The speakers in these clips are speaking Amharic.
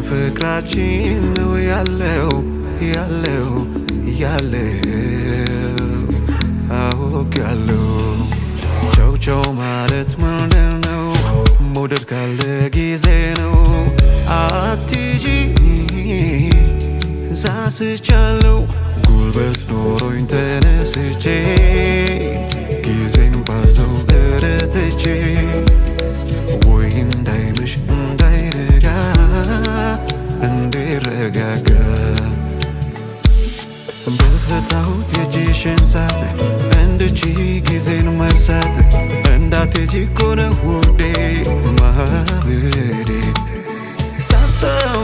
በፍቅራችን ነው ያለው አውቃለሁ ቻው ማለት ምንድነው መውደድ ካለ ጊዜ ነው አትጂ ሳስቻለሁ ጉልበት ኖሮኝ ተነስቼ ጊዜን ባዘው እረትቼ ወይ እንዳይመሽ እንዳይረጋ እንዲረጋጋ በፈታሁት የእጅሽን ሰዓት እንድቺ ጊዜን መርሳት እንዳትሄጂ እኮ ነው ውዴ ማበዴ ሳሳው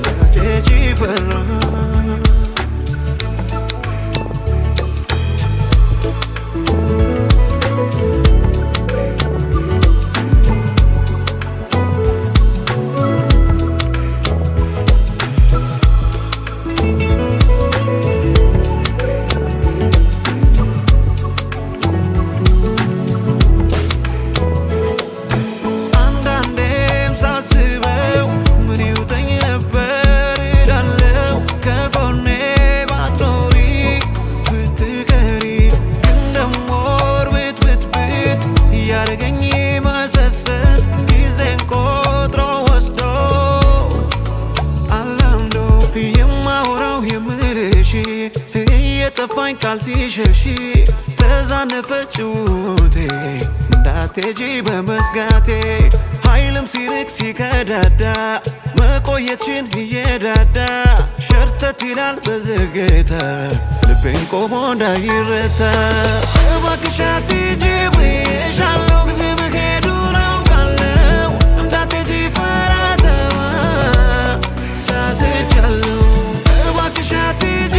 እንዳትሄጂ ፈራ የጠፋኝ ካልሲሸሺ ተዛነፈች ውቴ እንዳትሄጂ በመስጋቴ ኃይልም ሲርቅ ሲከዳዳ መቆየትሽን እየዳዳ ሸርተት ይላል በዝግታ ልቤን ቆሞ እንዳይረታ እባክሽ አትሂጂ ብዬሻለሁ ጊዜ መሄዱ አውቃለሁ እንዳትሄጂ ፈራተዋ ሳስቻለሁ እባክሽ አትሂጂ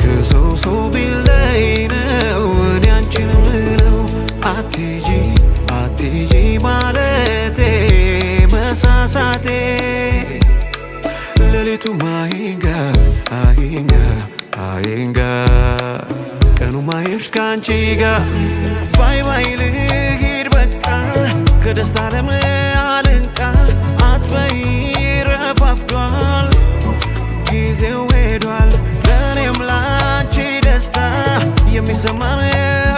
ከሰው ቢለይ ነው እኔ አንቺን ምለው አትሂጂ ማለቴ መሳሳቴ ሌሊቱ አይንጋ ቀኑ ማየሽ ካንቺ ጋር ባይ ልሂድ በቃ ከደስታ ዓለም አልንቃ አትበይ ረፋፍዷል ጊዜው ሄዷል ለኔም ላንቺ ደስታ የሚሰማን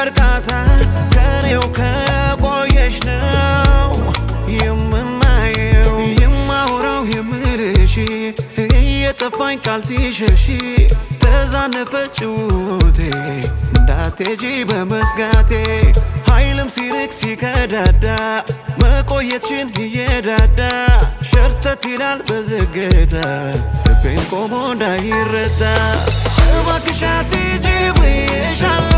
እርካታ ከኔው ከቆየሽ ነው የምናየው የማወራው የምልሽ እየጠፋኝ ካልሲሸሺ ተዛነፈች ውቴ እንዳትሄጂ በመስጋቴ ኃይልም ሲርቅ ሲከዳዳ መቆየትሽን እየዳዳ ሸርተት ይላል በዝግታ ልቤን ቆሞ እንዳይረታ እባክሽ አትሂጂ ብዬሻለሁ